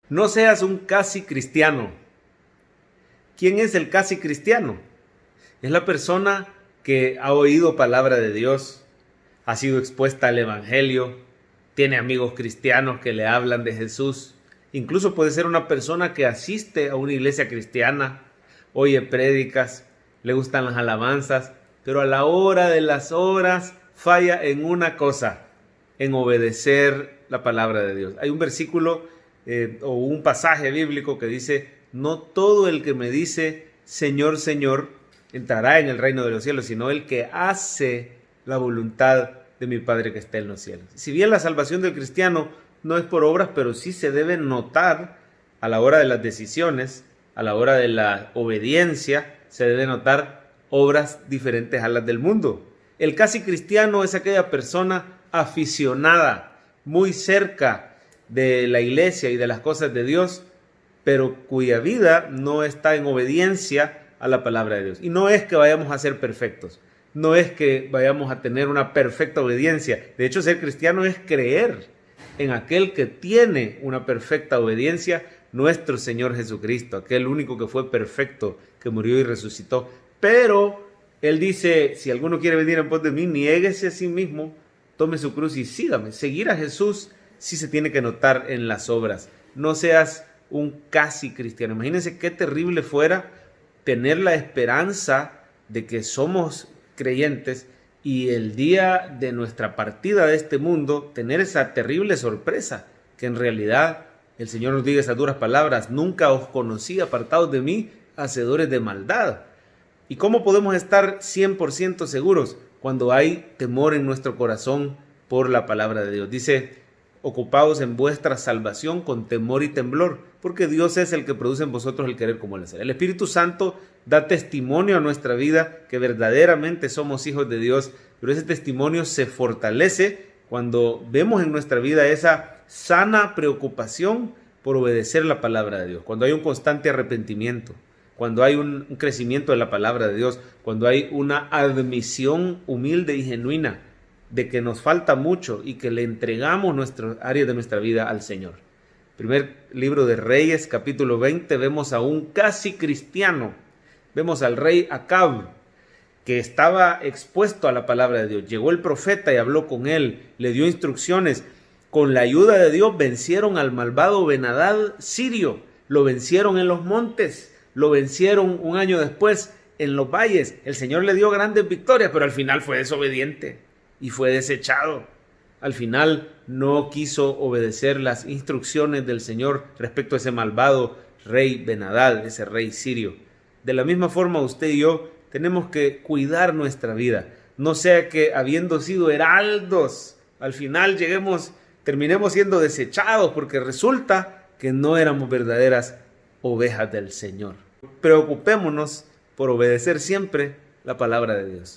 No seas un casi cristiano. ¿Quién es el casi cristiano? Es la persona que ha oído palabra de Dios, ha sido expuesta al evangelio, tiene amigos cristianos que le hablan de Jesús. Incluso puede ser una persona que asiste a una iglesia cristiana, oye prédicas, le gustan las alabanzas, pero a la hora de las horas falla en una cosa, en obedecer la palabra de Dios. Hay un versículo o un pasaje bíblico que dice: no todo el que me dice Señor, Señor, entrará en el reino de los cielos, sino el que hace la voluntad de mi Padre que está en los cielos. Si bien la salvación del cristiano no es por obras, pero sí se debe notar a la hora de las decisiones, a la hora de la obediencia, se debe notar obras diferentes a las del mundo. El casi cristiano es aquella persona aficionada, muy cerca de la iglesia y de las cosas de Dios, pero cuya vida no está en obediencia a la palabra de Dios. Y no es que vayamos a ser perfectos, no es que vayamos a tener una perfecta obediencia. De hecho, ser cristiano es creer en aquel que tiene una perfecta obediencia, nuestro Señor Jesucristo, aquel único que fue perfecto, que murió y resucitó. Pero Él dice: si alguno quiere venir en pos de mí, niéguese a sí mismo, tome su cruz y sígame. Seguir a Jesús sí se tiene que notar en las obras. No seas un casi cristiano. Imagínense qué terrible fuera tener la esperanza de que somos creyentes y el día de nuestra partida de este mundo tener esa terrible sorpresa, que en realidad el Señor nos diga esas duras palabras: nunca os conocí, apartados de mí, hacedores de maldad. ¿Y cómo podemos estar 100% seguros? Cuando hay temor en nuestro corazón por la palabra de Dios. Dice: ocupaos en vuestra salvación con temor y temblor, porque Dios es el que produce en vosotros el querer como el hacer. El Espíritu Santo da testimonio a nuestra vida que verdaderamente somos hijos de Dios, pero ese testimonio se fortalece cuando vemos en nuestra vida esa sana preocupación por obedecer la palabra de Dios, cuando hay un constante arrepentimiento, cuando hay un crecimiento de la palabra de Dios, cuando hay una admisión humilde y genuina de que nos falta mucho y que le entregamos nuestras áreas de nuestra vida al Señor. Primer libro de Reyes, capítulo 20, vemos a un casi cristiano. Vemos al rey Acab, que estaba expuesto a la palabra de Dios. Llegó el profeta y habló con él, le dio instrucciones. Con la ayuda de Dios vencieron al malvado Ben-Hadad sirio. Lo vencieron en los montes, lo vencieron un año después en los valles. El Señor le dio grandes victorias, pero al final fue desobediente y fue desechado. Al final no quiso obedecer las instrucciones del Señor respecto a ese malvado rey Ben-Hadad, ese rey sirio. De la misma forma, usted y yo tenemos que cuidar nuestra vida. No sea que, habiendo sido heraldos, al final terminemos siendo desechados porque resulta que no éramos verdaderas ovejas del Señor. Preocupémonos por obedecer siempre la palabra de Dios.